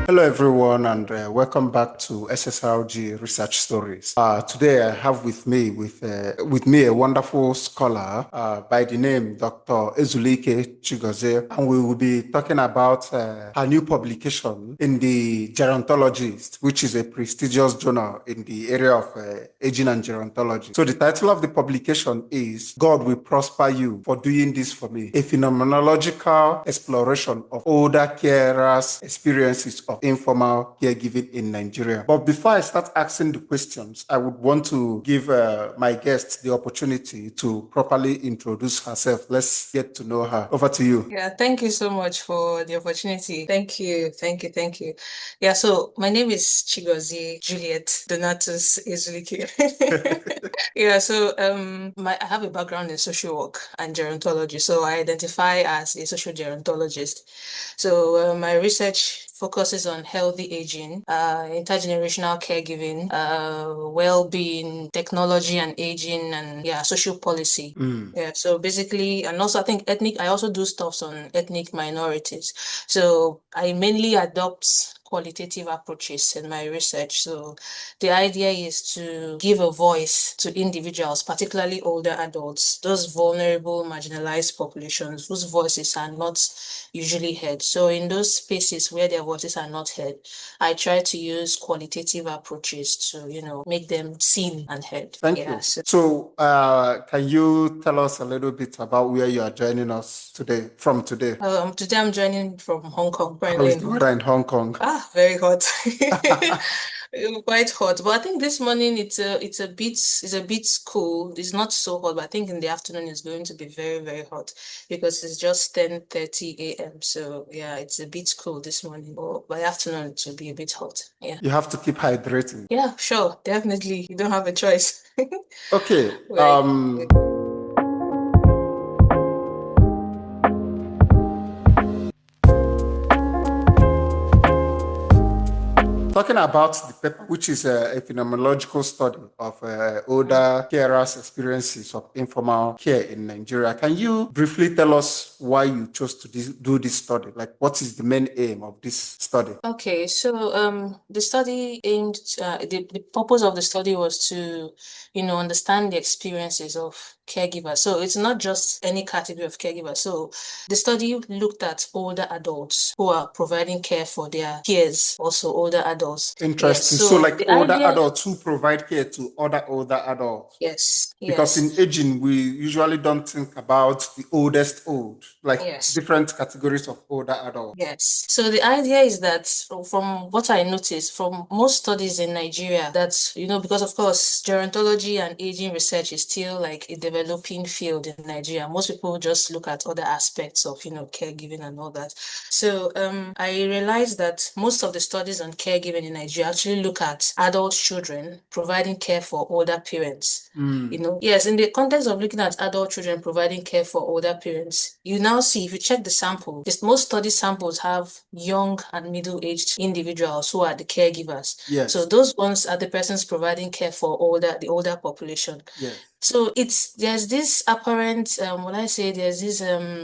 Hello, everyone, and welcome back to SSRG Research Stories. Today, I have with me a wonderful scholar by the name Dr. Ezulike Chigozie, and we will be talking about her new publication in the Gerontologist, which is a prestigious journal in the area of aging and gerontology. So, the title of the publication is "God Will Prosper You for Doing This for Me: A Phenomenological Exploration of Older Carers' Experiences of Informal Caregiving in Nigeria." But before I start asking the questions, I would want to give my guest the opportunity to properly introduce herself. Let's get to know her. Over to you. Yeah, thank you so much for the opportunity. Thank you. Yeah, so my name is Chigozie Juliet Donatus Ezulike. Yeah, so I have a background in social work and gerontology. So I identify as a social gerontologist. So my research focuses on healthy aging, intergenerational caregiving, well-being, technology and aging, and social policy. Yeah, so basically, and also I think I also do stuff on ethnic minorities. So I mainly adopt qualitative approaches in my research. So the idea is to give a voice to individuals, particularly older adults, those vulnerable, marginalized populations whose voices are not usually heard. So in those spaces where their voices are not heard, I try to use qualitative approaches to, make them seen and heard. Thank you. So, can you tell us a little bit about where you are joining us from today? Today I'm joining from Hong Kong, How currently is in the Hong weather Kong. in Hong Kong? Very hot. Quite hot. But I think this morning it's a bit cool. It's not so hot, but I think in the afternoon it's going to be very, very hot because it's just 10:30 a.m. So yeah, it's a bit cool this morning. But by afternoon it will be a bit hot. Yeah. You have to keep hydrating. Yeah, sure, definitely. You don't have a choice. Okay. Right. Talking about the paper, which is a phenomenological study of older carers' experiences of informal care in Nigeria, can you briefly tell us why you chose to do this study? Like, what is the main aim of this study? Okay, so the study aimed the purpose of the study was to understand the experiences of caregivers. So it's not just any category of caregivers. So the study looked at older adults who are providing care for their peers, also older adults. Interesting. Yes. So, So like the older idea, adults who provide care to other older adults. yes, Because in yes, aging, we usually don't think about the oldest old, like yes. different categories of older adults. Yes. So the idea is that from what I noticed from most studies in Nigeria, that, because of course, gerontology and aging research is still like a developing field in Nigeria. Most people just look at other aspects of, caregiving and all that. So I realized that most of the studies on caregiving in Nigeria actually look at adult children providing care for older parents. Yes, in the context of looking at adult children providing care for older parents, you now see, if you check the sample, most study samples have young and middle-aged individuals who are the caregivers. Yes. So those ones are the persons providing care for the older population. Yes. So there's this apparent, there's this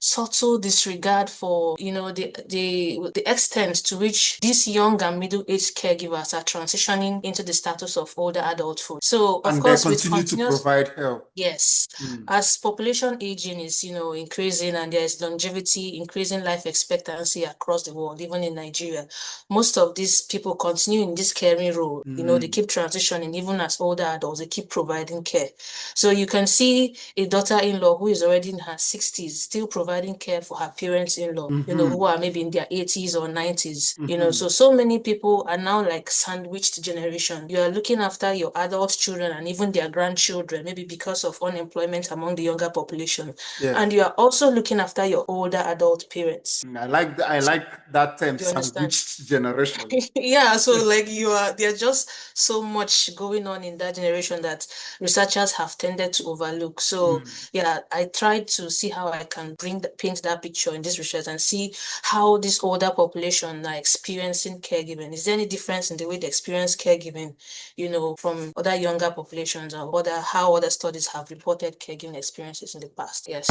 subtle disregard for, the extent to which these young and middle-aged caregivers are transitioning into the status of older adulthood. So of And course, they with continue to provide help. yes, as population aging is, increasing, and there is longevity, increasing life expectancy across the world, even in Nigeria, most of these people continue in this caring role. They keep transitioning, even as older adults, they keep providing care. So you can see a daughter-in-law who is already in her 60s, still providing care for her parents-in-law, who are maybe in their 80s or 90s. So many people are now like sandwiched generation. You are looking after your adult children and even their grandchildren, maybe because of unemployment among the younger population. Yes. And you are also looking after your older adult parents. I like that term, Do you understand? sandwiched generation. Yeah, so like there's just so much going on in that generation that researchers have tended to overlook. So yeah, I tried to see how I can paint that picture in this research and see how this older population are experiencing caregiving. Is there any difference in the way they experience caregiving, from other younger populations, or how other studies have reported caregiving experiences in the past? Yes.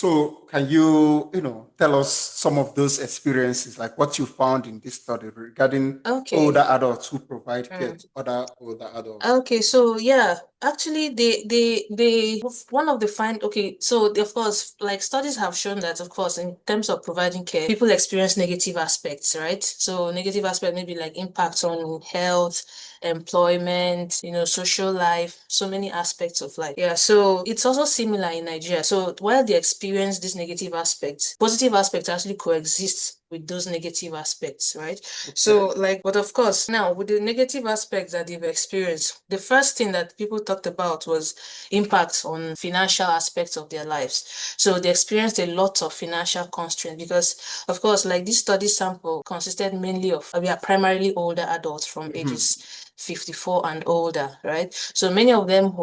So can you tell us some of those experiences, like what you found in this study regarding older Okay. adults who provide care Mm. to other older adults? Okay, so yeah, actually they one of the find okay, so of course, like studies have shown that of course in terms of providing care, people experience negative aspects, right? So negative aspect maybe like impacts on health, employment, social life, so many aspects of life. Yeah, so it's also similar in Nigeria. So while they experience these negative aspects, positive aspects actually coexist with those negative aspects, right? Okay. So, like, but of course, now with the negative aspects that they've experienced, the first thing that people talked about was impact on financial aspects of their lives. So they experienced a lot of financial constraints because, of course, like this study sample consisted mainly of, we are primarily older adults from Mhm. ages 54 and older, right? So many of them,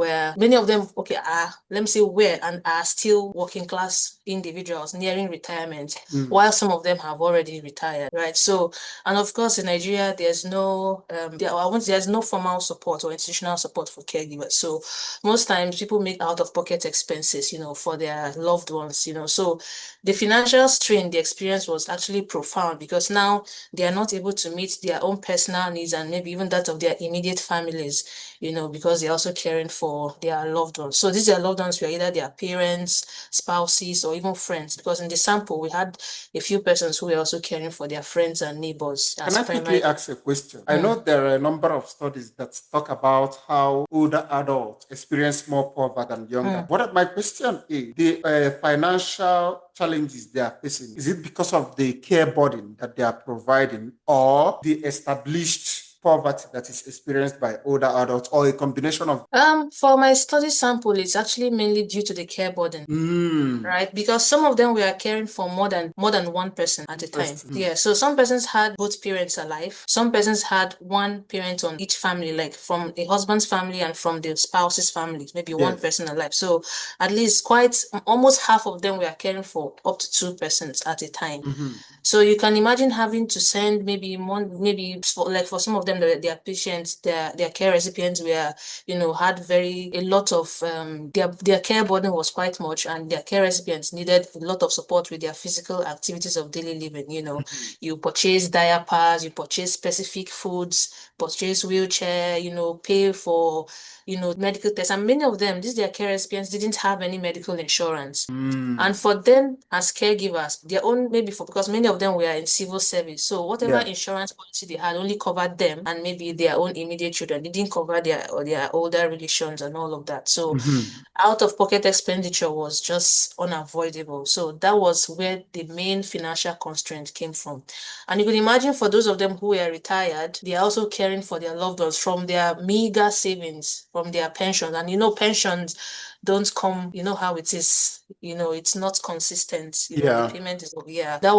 okay, are, let me say, were and are still working class individuals nearing retirement, Mm. while some of them have already retired, right? So, and of course, in Nigeria, there's no formal support or institutional support for caregivers. So most times people make out of pocket expenses, for their loved ones, So the financial strain, the experience was actually profound because now they are not able to meet their own personal needs and maybe even that of their immediate families, because they're also caring for their loved ones. So these are loved ones were either their parents, spouses, or even friends. Because in the sample, we had a few persons who were also caring for their friends and neighbors Can as I quickly primary. ask a question? I know Mm, there are a number of studies that talk about how older adults experience more poverty than younger. mm. My question is the financial challenges they are facing. Is it because of the care burden that they are providing or the established poverty that is experienced by older adults or a combination of? For my study sample, it's actually mainly due to the care burden. Mm, Right, because some of them were caring for more than one person at a time. interesting. Yeah, so some persons had both parents alive. Some persons had one parent on each family, like from a husband's family and from the spouse's family, maybe one Yes. person alive. So at least quite almost half of them were caring for up to two persons at a time. Mhm. So you can imagine having to send maybe one, maybe for some of them, their patients, their care recipients were, had very a lot of their care burden was quite much, and their care recipients needed a lot of support with their physical activities of daily living. Mhm. You purchase diapers, you purchase specific foods, purchase wheelchair, pay for medical tests, and many of them, these their care recipients didn't have any medical insurance. And Mm. for them as caregivers, their own maybe for because many of them were in civil service. So whatever Yeah. insurance policy they had only covered them and maybe their own immediate children. They didn't cover their older relations and all of that. So Mhm. out of pocket expenditure was just unavoidable. So that was where the main financial constraint came from. And you can imagine for those of them who were retired, they are also caring for their loved ones from their meager savings, from their pensions. And pensions don't come, how it is, it's not consistent, the Yeah. payment is, yeah, that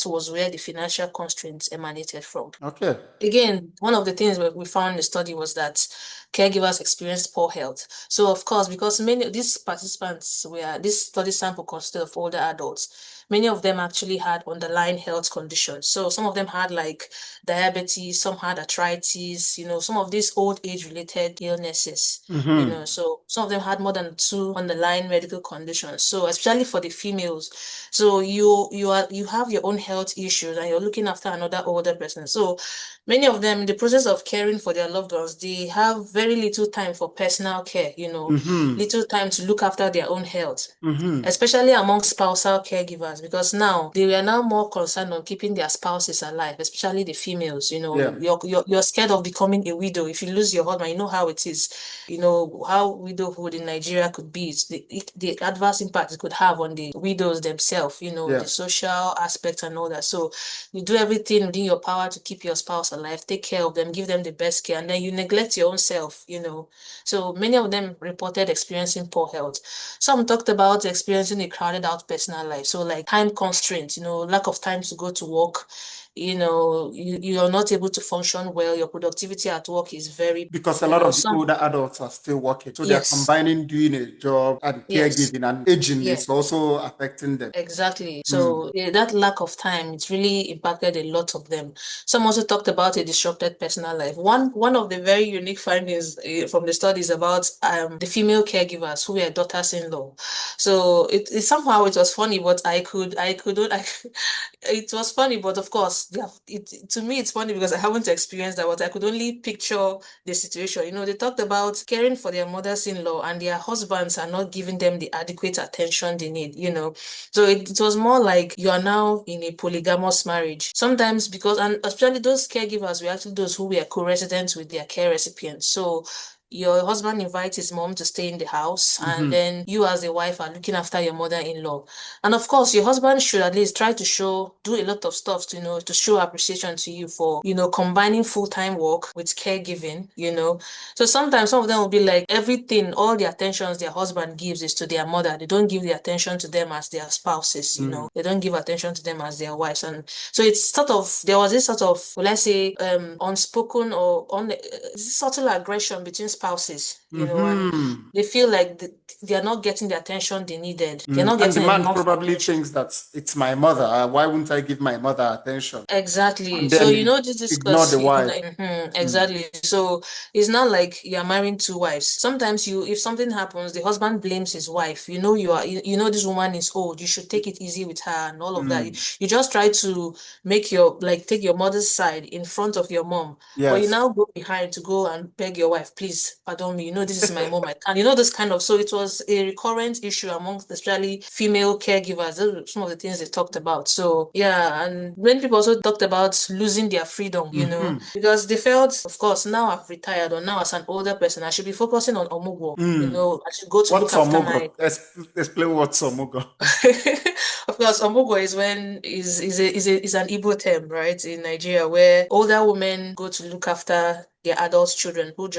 was where the financial constraints emanated from. Okay. Again, one of the things that we found in the study was that caregivers experienced poor health. So, of course, because many of these participants were, this study sample consisted of older adults, many of them actually had underlying health conditions. So, some of them had like diabetes, some had arthritis, some of these old age related illnesses. Mhm. So some of them had more than two underlying medical conditions. So especially for the females, so you have your own health issues and you're looking after another older person. So many of them, in the process of caring for their loved ones, they have very little time for personal care, Mhm. little time to look after their own health, Mhm. especially among spousal caregivers, because now they are now more concerned on keeping their spouses alive, especially the females. Yeah. You're scared of becoming a widow. If you lose your husband, you know how it is. You know how widowhood in Nigeria could be. It's the adverse impact it could have on the widows themselves, the Yeah. social aspect and all that. So you do everything within your power to keep your spouse alive, take care of them, give them the best care, and then you neglect your own self. So many of them reported experiencing poor health. Some talked about experiencing a crowded out personal life. So like time constraints, lack of time to go to work, you're not able to function well. Your productivity at work is very, Because a lot of the some, older adults are still working. So they're yes, combining doing a job and yes. caregiving, and aging Yeah. is also affecting them. Exactly. Mm. So that lack of time, it's really impacted a lot of them. Some also talked about a disrupted personal life. One of the very unique findings from the studies about the female caregivers who were daughters-in-law. So it somehow it was funny, but it was funny, but of course, yeah, to me it's funny because I haven't experienced that, but I could only picture the situation. They talked about caring for their mothers-in-law and their husbands are not giving them the adequate attention they need. So it was more like you are now in a polygamous marriage. Sometimes because, and especially those caregivers were actually those who were co-residents with their care recipients. So your husband invites his mom to stay in the house, and Mhm. then you as the wife are looking after your mother-in-law. And of course, your husband should at least try to do a lot of stuff to show appreciation to you for, combining full-time work with caregiving. So sometimes some of them will be like everything, all the attentions their husband gives is to their mother. They don't give the attention to them as their spouses. Mm. They don't give attention to them as their wives. And so it's there was this sort of, let's say, unspoken or subtle aggression between spouses, and Mhm. they feel like they are not getting the attention they needed. They're Mm. not And the getting man enough probably attention. thinks that it's my mother. Why wouldn't I give my mother attention? Exactly. And So then this ignore discuss, the wife. Mm. exactly. So it's not like you're marrying two wives. Sometimes if something happens, the husband blames his wife. This woman is old. You should take it easy with her and all of that. Mm. You just try to take your mother's side in front of your mom, but you Yes. now go behind to go and beg your wife, please pardon me. This is my mom. And this kind of. So it was a recurrent issue amongst especially female caregivers. Those were some of the things they talked about. So yeah, and when people also talked about losing their freedom, Mhm. because they felt, of course, now I've retired or now as an older person, I should be focusing on Omugo. Mm. I should go to look What's after my. omugo? Explain what's omugo. Of course, Omugo is when is an Igbo term, right, in Nigeria, where older women go to look after their adult children who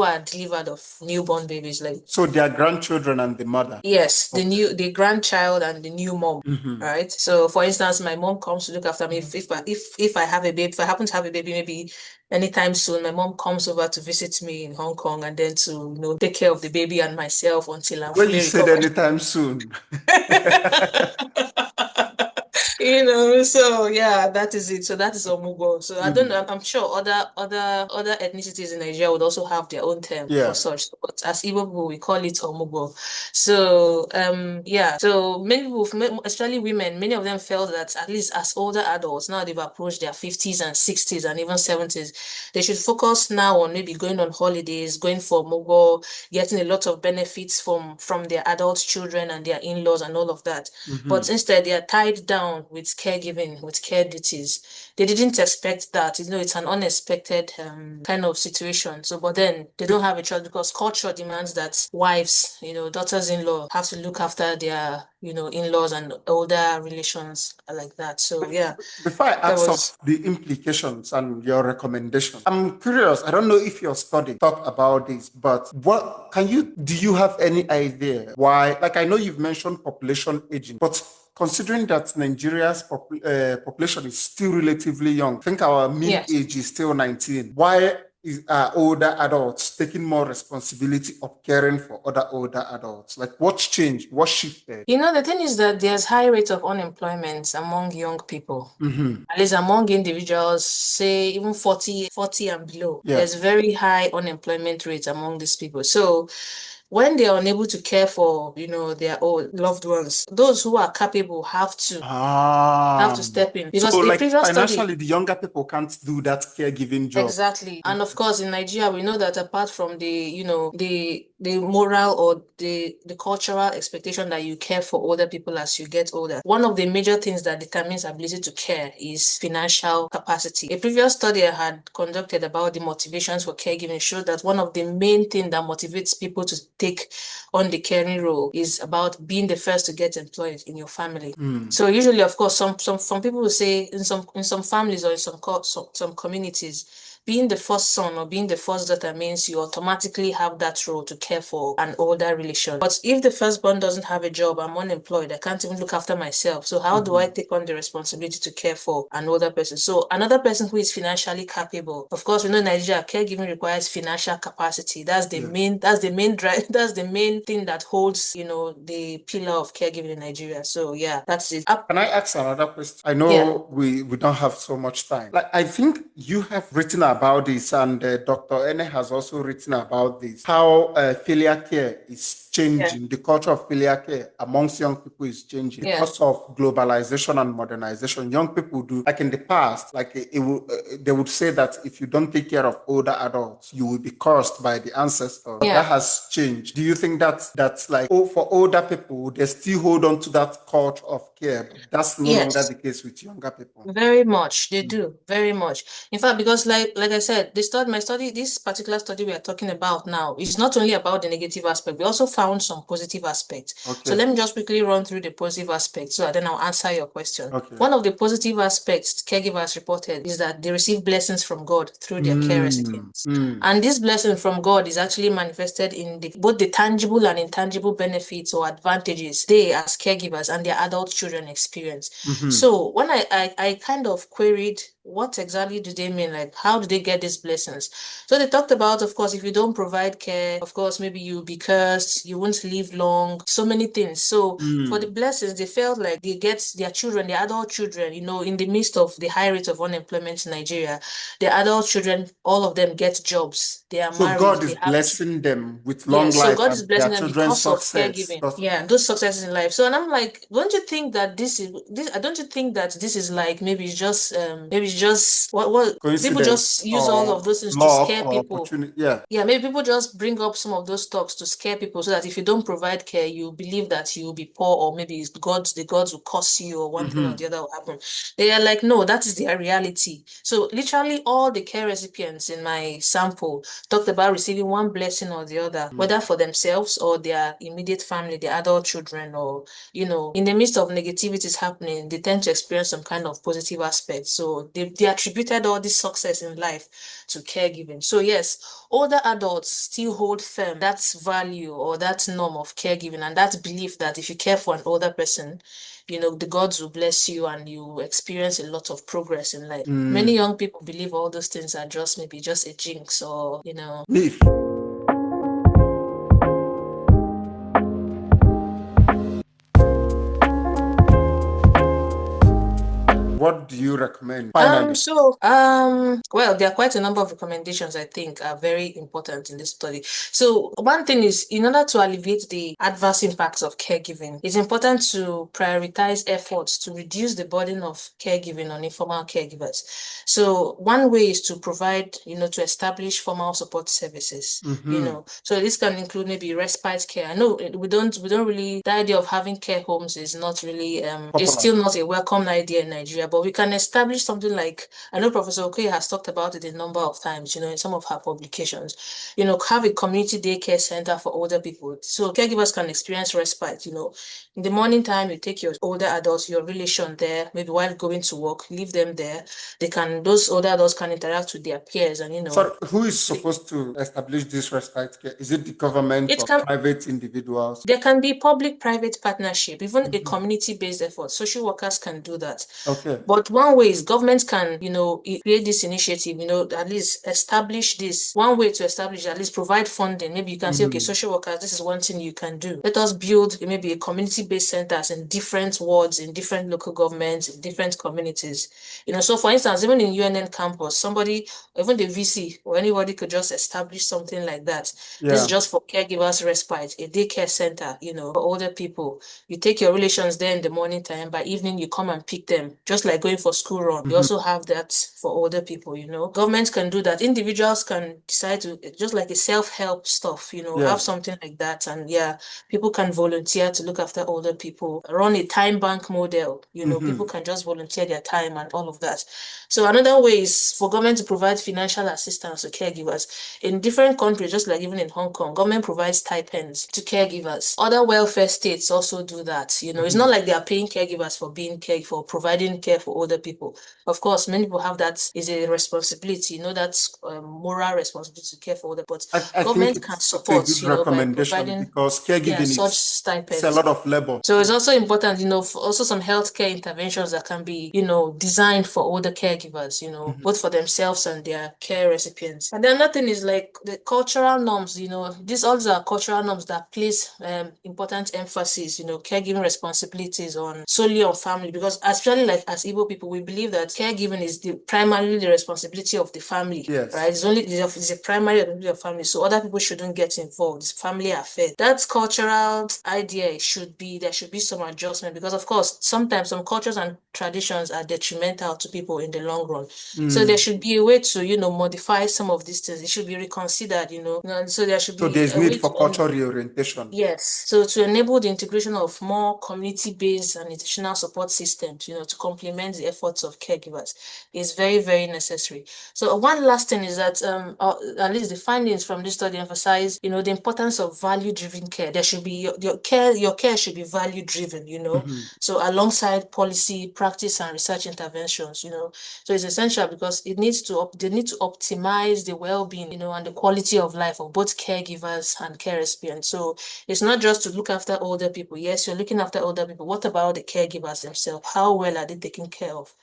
are delivered of newborn babies, like. So their grandchildren and the mother. Yes, Okay. the grandchild and the new mom, Mhm. right? So, for instance, my mom comes to look after me. If I have a baby, if I happen to have a baby, maybe anytime soon, my mom comes over to visit me in Hong Kong and then to take care of the baby and myself until I'm When you fully said recovered. anytime soon. So yeah, that is it. So that is Omugo. So I don't know. Mm. I'm sure other ethnicities in Nigeria would also have their own term for Yeah. such. But as Igbo people, we call it Omugo. So yeah. So many people, especially women, many of them felt that at least as older adults, now they've approached their 50s and 60s and even 70s, they should focus now on maybe going on holidays, going for Omugo, getting a lot of benefits from their adult children and their in-laws and all of that. But Mhm. instead, they are tied down with caregiving, with care duties. They didn't expect that. It's an unexpected kind of situation. So, but then they don't have a choice because culture demands that wives, daughters-in-law have to look after their, in-laws and older relations like that. So, yeah, Before I that ask some was. of the implications and your recommendation, I'm curious. I don't know if your study talked about this, but do you have any idea why? Like, I know you've mentioned population aging, but considering that Nigeria's population is still relatively young, I think our mean Yes. age is still 19. Why are older adults taking more responsibility of caring for other older adults? Like, what's changed? What shifted? The thing is that there's high rate of unemployment among young people. Mm-hmm. At least among individuals, say even 40 and below, Yeah. there's very high unemployment rate among these people. So when they are unable to care for, their own loved ones, those who are capable have to step in. So Because a like previous study. financially, the younger people can't do that caregiving job. Exactly. And of course, in Nigeria, we know that apart from the moral or the cultural expectation that you care for older people as you get older, one of the major things that determines ability to care is financial capacity. A previous study I had conducted about the motivations for caregiving showed that one of the main things that motivates people to take on the caring role is about being the first to get employed in your family. Mm. So usually, of course, some people will say in some families or in some communities, being the first son or being the first daughter means you automatically have that role to care for an older relation. But if the firstborn doesn't have a job, I'm unemployed, I can't even look after myself. So how do I take on the responsibility to care for an older person? So another person who is financially capable. Of course, we know in Nigeria, caregiving requires financial capacity. That's the main drive, that's the main thing that holds, the pillar of caregiving in Nigeria. So yeah, that's it. Can I ask another question? I Yeah. know we don't have so much time. Like, I think you have written about this, and Dr. Ene has also written about this, how filial care is Yeah. changing. The culture of filial care amongst young people is changing because of globalization and modernization. Young people do, like in the past, like they would say that if you don't take care of older adults, you will be cursed by the ancestors. But that has changed. Do you think that's like, oh, for older people, they still hold on to that culture of care, but that's no longer Yes. the case with younger people? Very much, they do very much. In fact, because like I said, this particular study we are talking about now is not only about the negative aspect. We also found some positive aspects. So Okay. let me just quickly run through the positive aspects so that then I'll answer your question. Okay. One of the positive aspects caregivers reported is that they receive blessings from God through their care recipients. And this blessing from God is actually manifested in both the tangible and intangible benefits or advantages they as caregivers and their adult children experience. So when I kind of queried what exactly do they mean, like how do they get these blessings? So they talked about, of course, if you don't provide care, of course, maybe you'll be cursed, you won't live long, so many things. So for the blessings, they felt like they get their children, their adult children, in the midst of the high rate of unemployment in Nigeria, the adult children, all of them get jobs. They are So married, God is they have blessing them with yeah, long so life God is and their blessing them children's because of success. caregiving. Yeah, those successes in life. So, and I'm like, don't you think that this is this? Don't you think that this is like maybe it's just what people Coincidence just use all of or those things to luck scare or people. opportunity. Yeah. Yeah, maybe people just bring up some of those talks to scare people so that if you don't provide care, you believe that you'll be poor, or maybe it's the gods will curse you, or one thing or the other will happen. They are like, no, that is their reality. So literally all the care recipients in my sample talked about receiving one blessing or the other, whether for themselves or their immediate family, their adult children, or, in the midst of negativities happening, they tend to experience some kind of positive aspect. So they attributed all this success in life to caregiving. So yes, older adults still hold firm that value or that norm of caregiving and that belief that if you care for an older person, the gods will bless you and you experience a lot of progress in life. Many young people believe all those things are just maybe just a jinx or, Myth. What do you recommend finally? Well, there are quite a number of recommendations I think are very important in this study. So one thing is, in order to alleviate the adverse impacts of caregiving, it's important to prioritize efforts to reduce the burden of caregiving on informal caregivers. So one way is to provide, to establish formal support services, So this can include maybe respite care. I know we don't really, the idea of having care homes is not really, it's Popular. still not a welcomed idea in Nigeria, but we can establish something like, I know Professor Okoye has talked about it a number of times, in some of her publications, have a community daycare center for older people. So caregivers can experience respite, in the morning time, you take your older adults, your relation there, maybe while going to work, leave them there. Those older adults can interact with their peers and, So who is supposed to establish this respite care? Is it the government it or can private individuals? there can be public-private partnership, even a community-based effort. Social workers can do that. Okay. But one way is government can, create this initiative, at least establish this. One way to establish, at least provide funding. Maybe you can say, okay, social workers, this is one thing you can do. Let us build maybe a community-based centers in different wards, in different local governments, in different communities. So for instance, even in UNN campus, somebody, even the VC or anybody could just establish something like that. This is Yeah. just for caregivers respite, a daycare center, for older people. You take your relations there in the morning time. By evening, you come and pick them, just like going for school run. You also have that for older people, Governments can do that. Individuals can decide to, just like a self-help stuff, have Yes. something like that. And yeah, people can volunteer to look after older people, run a time bank model, people can just volunteer their time and all of that. So another way is for government to provide financial assistance to caregivers. In different countries, just like even in Hong Kong, government provides stipends to caregivers. Other welfare states also do that. It's not like they are paying caregivers for being care for providing care for older people. people. Of course, many people have that is a responsibility, that's moral responsibility to care for older, but I think government can it's a support, good by recommendation providing because caregiving such it's a stipends. lot of labor. So it's also important, for also some healthcare interventions that can be, designed for older caregivers, both for themselves and their care recipients. And then another thing is like the cultural norms, these also are cultural norms that place important emphasis, caregiving responsibilities solely on family, because especially like as Igbo people, we believe that caregiving is primarily the responsibility of the family. Yes. Right? It's a primary responsibility of family, so other people shouldn't get involved. It's family affair. That cultural idea there should be some adjustment, because of course sometimes some cultures and traditions are detrimental to people in the long run. So there should be a way to modify some of these things. It should be reconsidered. So there should So be there's a need way for to cultural reorientation. Yes. So to enable the integration of more community-based and institutional support systems, to complement the efforts of caregivers is very, very necessary. So one last thing is that at least the findings from this study emphasize, the importance of value-driven care. There should be your care should be value-driven, So alongside policy, practice, and research interventions, So it's essential because they need to optimize the well-being, and the quality of life of both caregivers and care recipients. So it's not just to look after older people. Yes, you're looking after older people. What about the caregivers themselves? How well are they taken care of?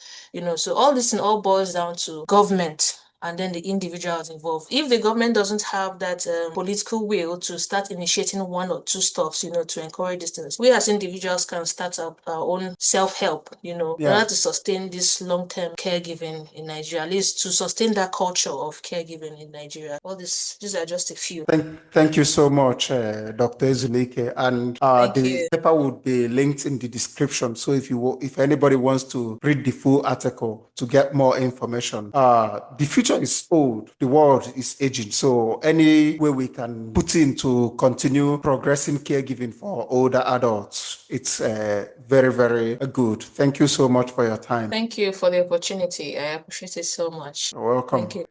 So all this all boils down to government and then the individuals involved. If the government doesn't have that political will to start initiating one or two stuffs, to encourage these things, we as individuals can start our own self-help, in order to sustain this long-term caregiving in Nigeria, at least to sustain that culture of caregiving in Nigeria. These are just a few. Thank you so much, Dr. Ezulike. And Thank the you. paper would be linked in the description. So if anybody wants to read the full article to get more information, the future is old, the world is aging. So any way we can put in to continue progressing caregiving for older adults, it's very, very good. Thank you so much for your time. Thank you for the opportunity. I appreciate it so much. You're welcome. Thank you.